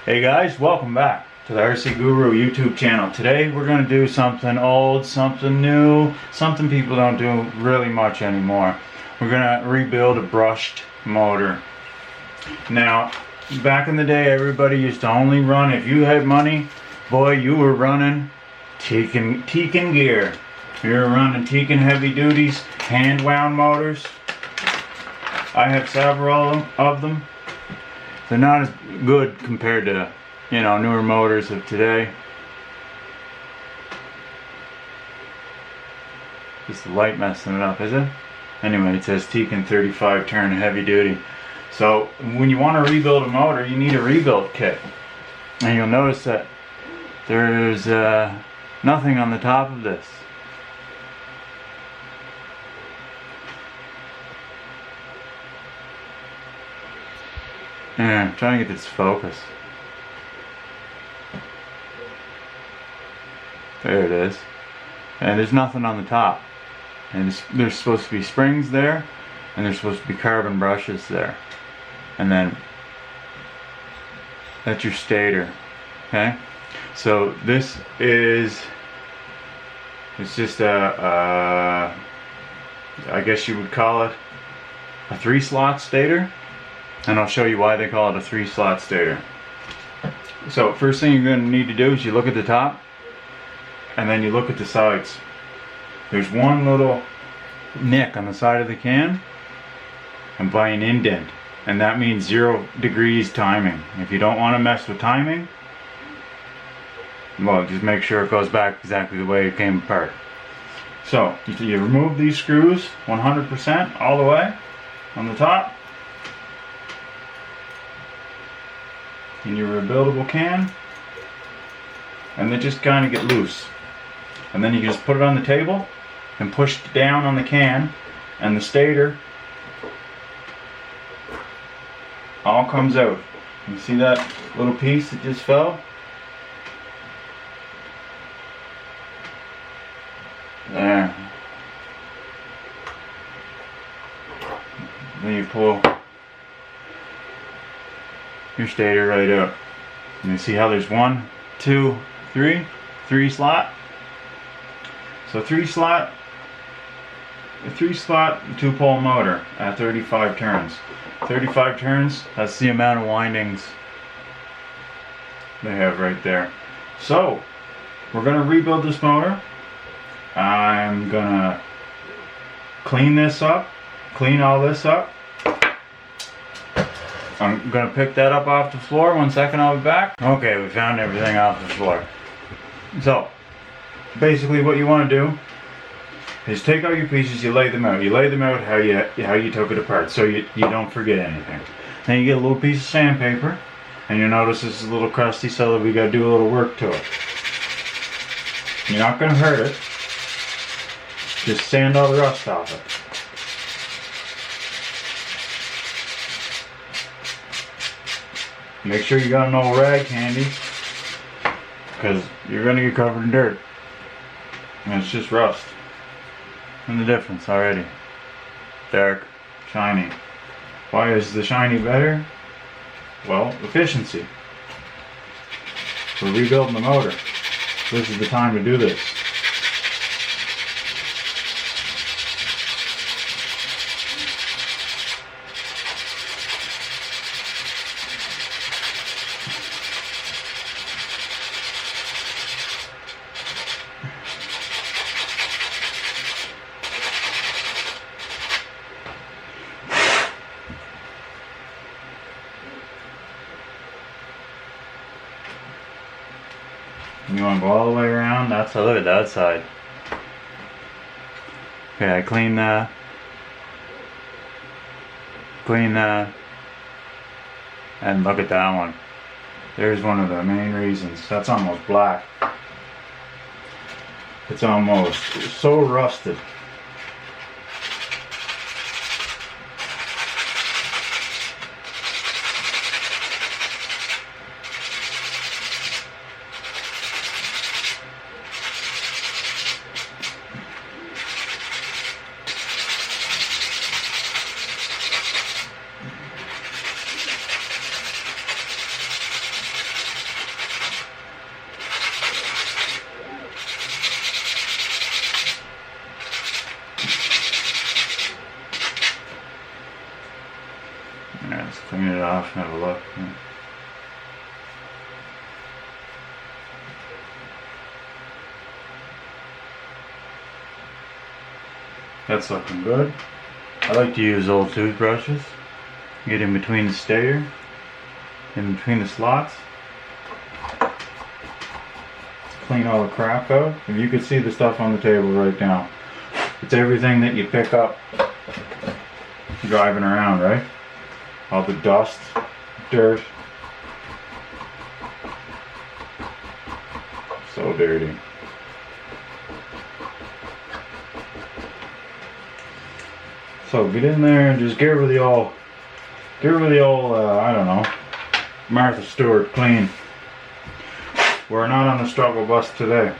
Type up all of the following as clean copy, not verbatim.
Hey guys, welcome back to the RC Guru YouTube channel. Today we're going to do something old, something new, something people don't do really much anymore. We're going to rebuild a brushed motor. Now, back in the day, everybody used to only run, if you had money, boy, you were running Tekin gear. You were running Tekin heavy duties, hand wound motors. I have several of them. They're not as good compared to, newer motors of today. Just the light messing it up, is it? Anyway, it says Tekin 35 turn heavy duty. So when you want to rebuild a motor, you need a rebuild kit. And you'll notice that there's nothing on the top of this. Yeah, I'm trying to get this focus. There it is. And there's nothing on the top. And there's supposed to be springs there, and there's supposed to be carbon brushes there. And then that's your stator. Okay? So this is, it's just I guess you would call it a 3-slot stator. And I'll show you why they call it a 3-slot stator. So first thing you're going to need to do is you look at the top and then you look at the sides. There's one little nick on the side of the can and by an indent, and that means 0 degrees timing. If you don't want to mess with timing, well, just make sure it goes back exactly the way it came apart. So you remove these screws 100% all the way on the top. In your rebuildable can, and they just kind of get loose, and then you can just put it on the table and push down on the can, and the stator all comes out. You see that little piece that just fell? There. Then you pull your stator right up. And you see how there's 1, 2, 3 slot. So 3-slot, a 3-slot 2-pole motor at 35 turns. 35 turns, that's the amount of windings they have right there. So we're going to rebuild this motor. I'm going to clean this up, clean all this up. I'm going to pick that up off the floor. 1 second, I'll be back. Okay, we found everything off the floor. So, basically what you want to do is take out your pieces, you lay them out. You lay them out how you took it apart, so you don't forget anything. Then you get a little piece of sandpaper, and you'll notice this is a little crusty, so that we got to do a little work to it. You're not going to hurt it. Just sand all the rust off it. Make sure you got an old rag handy, because you're going to get covered in dirt. And it's just rust. And the difference already. Dark, shiny. Why is the shiny better? Well, efficiency. We're rebuilding the motor. This is the time to do this. You want to go all the way around? That's a look at that side. Okay, I clean that, and look at that one. There's one of the main reasons. That's almost black. It's almost so rusted. Let's clean it off and have a look. That's looking good. I like to use old toothbrushes. Get in between the stator, in between the slots. Clean all the crap out. If you could see the stuff on the table right now, it's everything that you pick up driving around, right? All the dust, dirt. So dirty. So get in there and just get rid of the old, I don't know, Martha Stewart clean. We're not on the struggle bus today.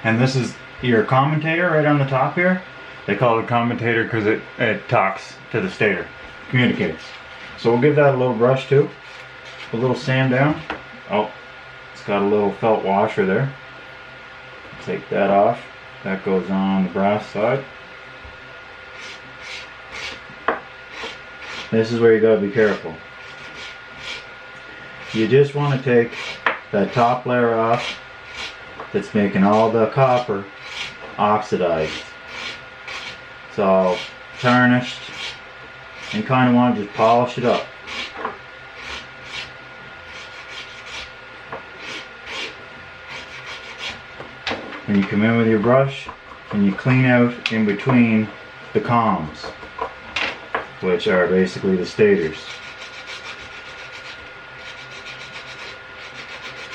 And this is your commutator right on the top here. They call it a commutator because it talks to the stator, communicates. So we'll give that a little brush too. A little sand down. Oh, it's got a little felt washer there. Take that off. That goes on the brass side. This is where you gotta be careful. You just want to take that top layer off that's making all the copper oxidized. It's all tarnished, and you kind of want to just polish it up. When you come in with your brush and you clean out in between the comms, which are basically the stators.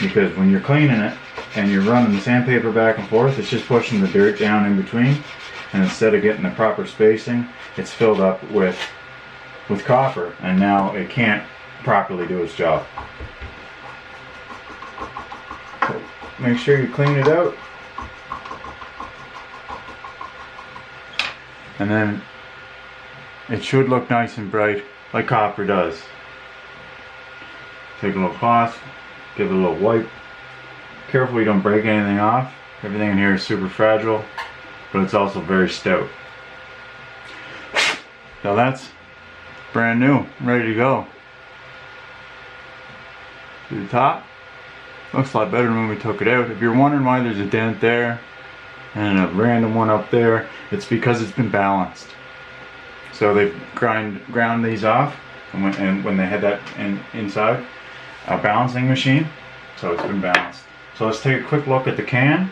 Because when you're cleaning it and you're running the sandpaper back and forth, it's just pushing the dirt down in between, and instead of getting the proper spacing, it's filled up with copper, and now it can't properly do its job. So make sure you clean it out, and then it should look nice and bright like copper does. Take a little cloth, give it a little wipe. Careful you don't break anything off. Everything in here is super fragile, but it's also very stout. Now that's brand new, ready to go. See the top? Looks a lot better than when we took it out. If you're wondering why there's a dent there and a random one up there, it's because it's been balanced. So they ground these off, and when they had that inside a balancing machine, so it's been balanced. So let's take a quick look at the can.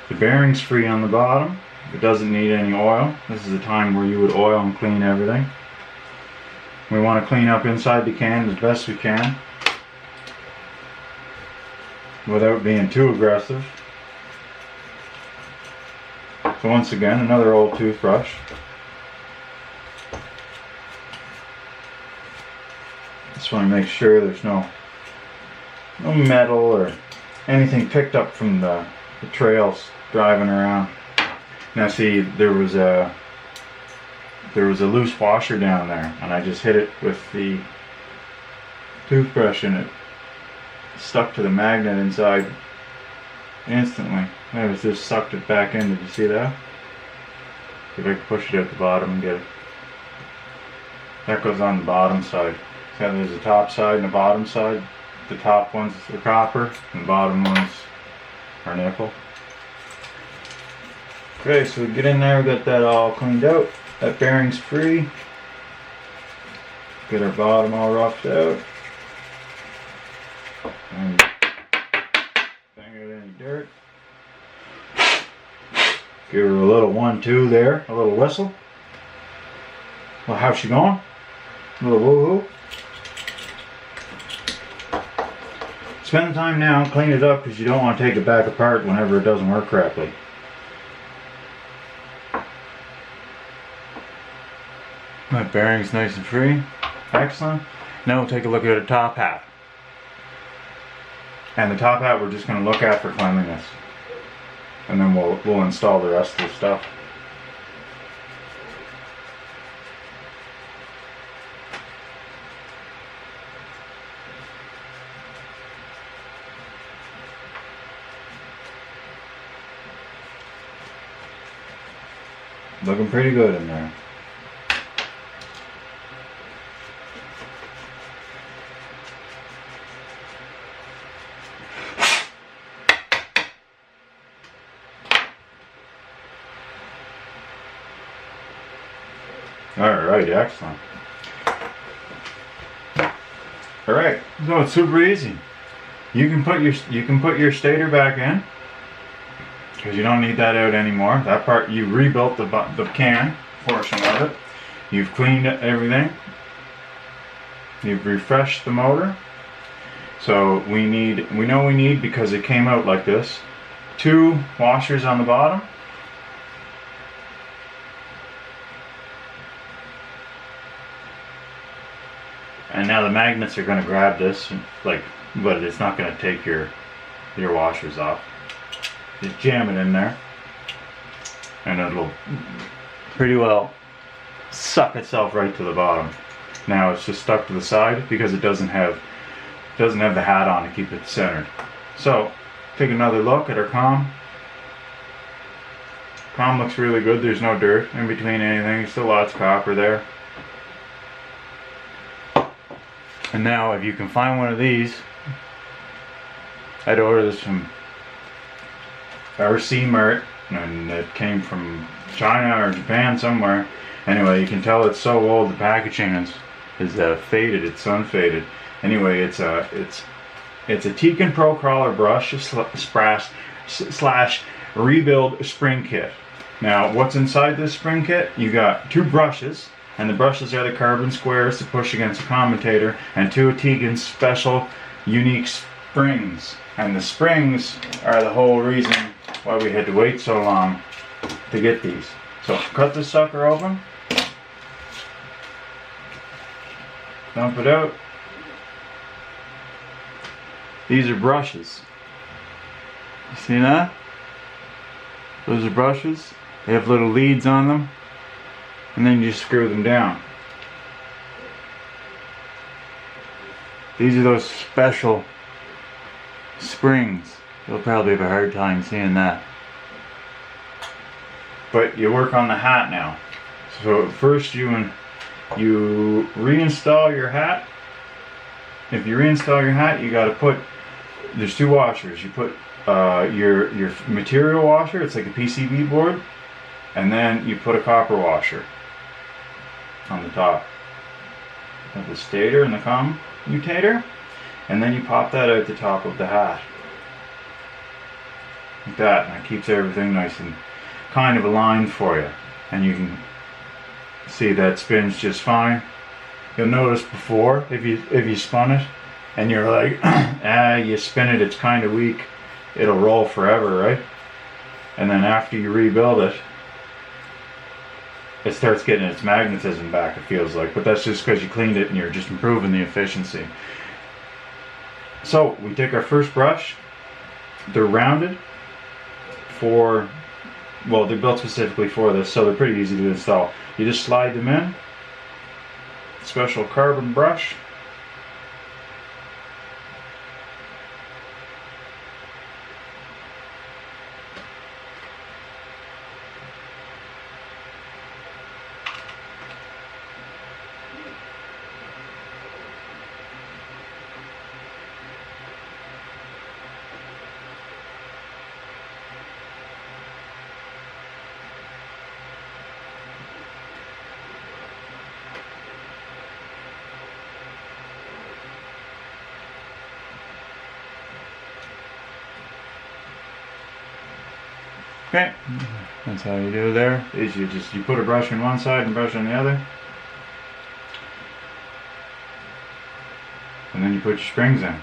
The bearing's free on the bottom. It doesn't need any oil. This is a time where you would oil and clean everything. We want to clean up inside the can as best we can without being too aggressive. So once again, another old toothbrush. Just want to make sure there's no metal or anything picked up from the trails driving around. Now see, there was a loose washer down there, and I just hit it with the toothbrush, and it stuck to the magnet inside instantly. I just sucked it back in. Did you see that? See if I can push it at the bottom and get it. That goes on the bottom side. So there's a top side and a bottom side. The top ones are copper, and the bottom ones are nickel. Okay, so we get in there, we got that all cleaned out. That bearing's free. Get our bottom all roughed out. And bang out any dirt. Give her a little 1-2 there, a little whistle. Well, how's she going? A little woohoo. Spend the time now, clean it up, because you don't want to take it back apart whenever it doesn't work correctly. That bearing's nice and free. Excellent. Now we'll take a look at the top hat. And the top hat we're just going to look at for cleanliness. And then we'll install the rest of the stuff. Looking pretty good in there. Alright, excellent. Alright, so it's super easy. You can put your stator back in because you don't need that out anymore. That part, you rebuilt the can portion of it. You've cleaned everything. You've refreshed the motor. So we know we need, because it came out like this, 2 washers on the bottom. And now the magnets are going to grab this, like, but it's not going to take your washers off. Just jam it in there, and it'll pretty well suck itself right to the bottom. Now it's just stuck to the side because it doesn't have the hat on to keep it centered. So take another look at our comm. Comm looks really good. There's no dirt in between anything. Still lots of copper there. And now if you can find one of these, I'd order this from RC Mert, and it came from China or Japan somewhere. Anyway, you can tell it's so old. The packaging is faded. It's sun-faded. Anyway, it's a Tekin Pro Crawler brush slash rebuild spring kit. Now, what's inside this spring kit? You got 2 brushes, and the brushes are the carbon squares to push against the commutator, and 2 Tekin special unique springs. And the springs are the whole reason why we had to wait so long to get these. So cut this sucker open, dump it out. These are brushes. You see that? Those are brushes. They have little leads on them, and then you just screw them down. These are those special springs. You'll probably have a hard time seeing that. But you work on the hat now. So first you reinstall your hat. If you reinstall your hat, you got to put, there's 2 washers. You put your material washer, it's like a PCB board, and then you put a copper washer on the top of the stator and the commutator, and then you pop that out the top of the hat like that, and it keeps everything nice and kind of aligned for you, and you can see that spins just fine. You'll notice before, if you spun it and you're like you spin it, it's kind of weak, it'll roll forever, right? And then after you rebuild it, it starts getting its magnetism back, it feels like, but that's just because you cleaned it and you're just improving the efficiency. So we take our first brush. They're rounded for, well, they're built specifically for this, so they're pretty easy to install. You just slide them in. Special carbon brush. Okay, that's how you do there. Is you put a brush on one side and brush on the other, and then you put your springs in,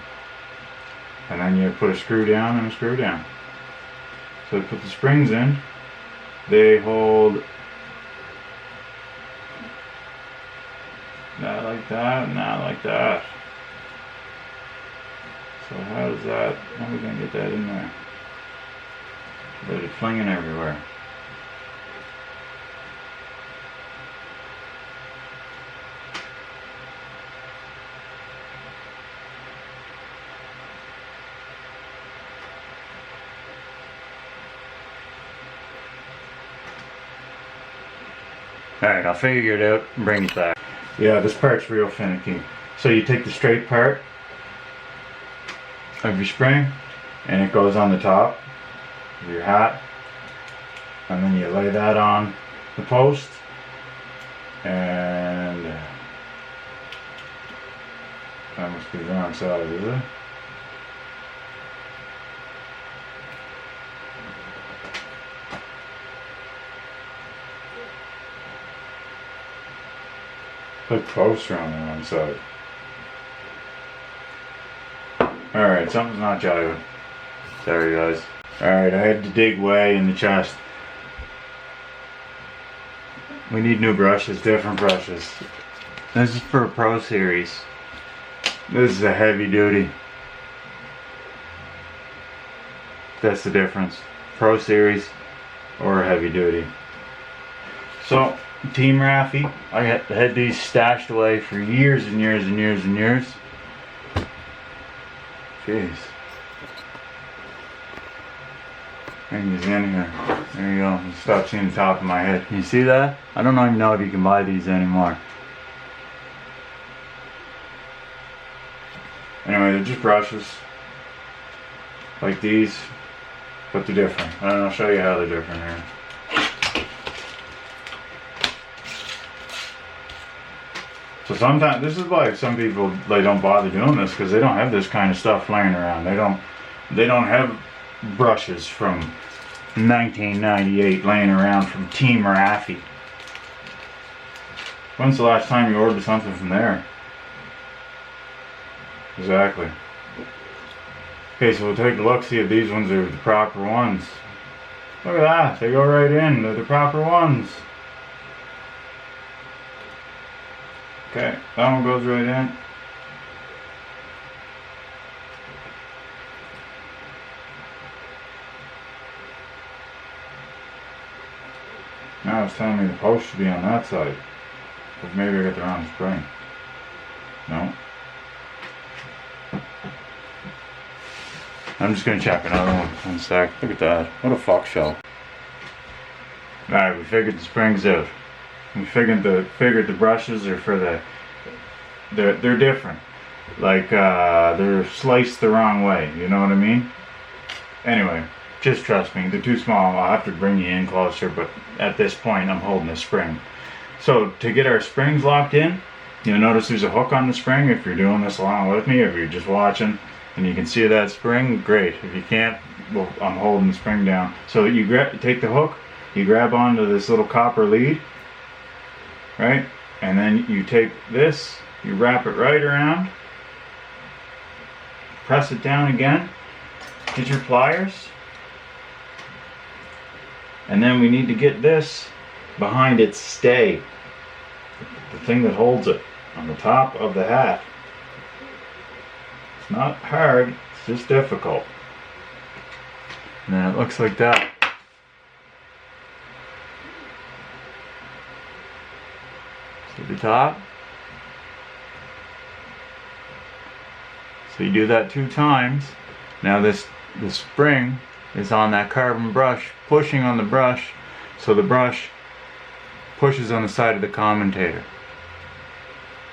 and then you put a screw down and a screw down. So to put the springs in, they hold that like that and that like that. So how are we gonna get that in there? But it's flinging everywhere. Alright, I'll figure it out and bring it back. Yeah, this part's real finicky. So you take the straight part of your spring and it goes on the top of your hat, and then you lay that on the post, And that must be the wrong side, is it? Put closer on the wrong side. Alright, something's not jiving. Sorry guys. Alright, I had to dig way in the chest. We need new brushes, different brushes. This is for a Pro Series. This is a heavy duty. That's the difference. Pro Series or heavy duty. So, Team Raffi, I had these stashed away for years and years and years and years. Jeez. And he's in here. There you go. You stop seeing the top of my head. Can you see that? I don't even know if you can buy these anymore. Anyway, they're just brushes. Like these. But they're different. And I'll show you how they're different here. So sometimes, this is why some people, they don't bother doing this, because they don't have this kind of stuff laying around. They don't have brushes from 1998 laying around from Team Raffi. When's the last time you ordered something from there? Exactly. Okay, so we'll take a look, see if these ones are the proper ones. Look at that, they go right in, they're the proper ones. Okay, that one goes right in. Now it's telling me the post should be on that side. But maybe I got the wrong spring. No. I'm just gonna check another one sec. Look at that. What a fuck show. Alright, we figured the springs out. We figured the brushes are for they're different. Like they're sliced the wrong way, you know what I mean? Anyway, just trust me, they're too small. I'll have to bring you in closer, but at this point I'm holding a spring. So to get our springs locked in, you'll notice there's a hook on the spring. If you're doing this along with me, if you're just watching and you can see that spring, great. If you can't, well, I'm holding the spring down. So you take the hook, you grab onto this little copper lead, right? And then you take this, you wrap it right around, press it down again, get your pliers, and then we need to get this behind its stay, the thing that holds it on the top of the hat. It's not hard, it's just difficult. And then it looks like that. See the top? So you do that 2 times. Now the spring is on that carbon brush, pushing on the brush, so the brush pushes on the side of the commentator.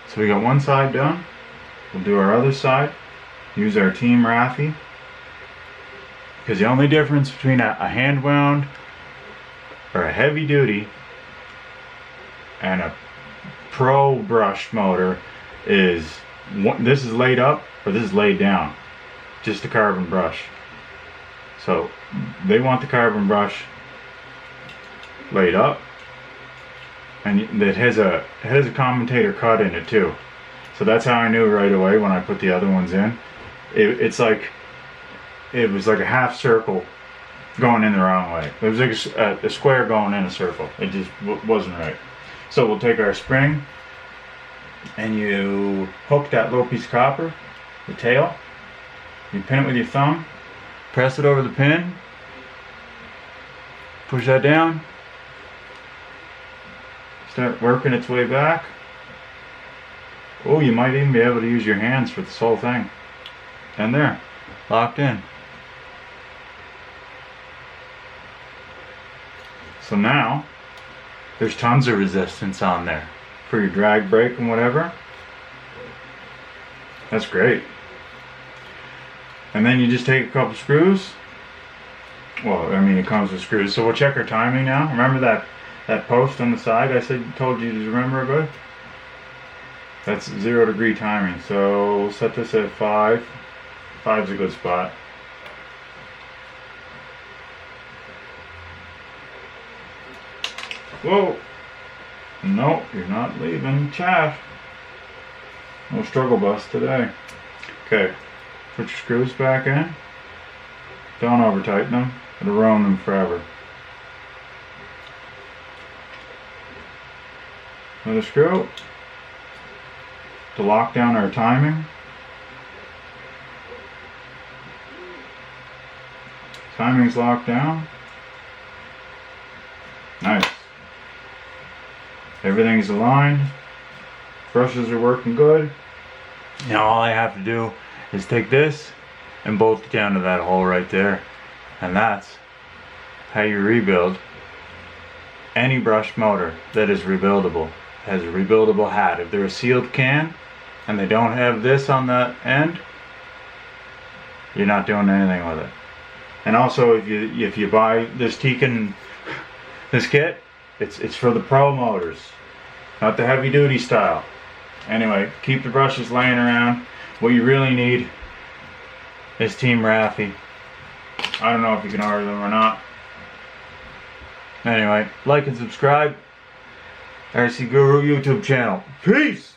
So we got one side done. We'll do our other side. Use our Team Raffi. Because the only difference between a hand wound or a heavy duty and a pro brush motor is this is laid up or this is laid down. Just a carbon brush. So they want the carbon brush laid up, and it has a commentator cut in it too. So that's how I knew right away when I put the other ones in. It was like a half circle going in the wrong way. It was like a square going in a circle. It just wasn't right. So we'll take our spring and you hook that little piece of copper, the tail, you pin it with your thumb, press it over the pin, push that down, start working its way back. Oh, you might even be able to use your hands for this whole thing. And there, locked in. So now, there's tons of resistance on there for your drag brake and whatever. That's great. And then you just take a couple screws. Well, I mean, it comes with screws. So we'll check our timing now. Remember that post on the side I told you to remember about, that's 0 degree timing. So we'll set this at 5. 5's a good spot. Whoa! No, you're not leaving, chat. No struggle bus today. Okay, put your screws back in. Don't over tighten them. It'll ruin them forever. Another screw to lock down our timing. Timing's locked down. Nice. Everything's aligned. Brushes are working good. Now all I have to do is take this and bolt it down to that hole right there. And that's how you rebuild any brush motor that is rebuildable. It has a rebuildable hat. If they're a sealed can and they don't have this on the end, you're not doing anything with it. And also, if you buy this this kit, it's for the pro motors, not the heavy duty style. Anyway, keep the brushes laying around. What you really need is Team Raffi. I don't know if you can order them or not. Anyway, like and subscribe. RC Guru YouTube channel. Peace!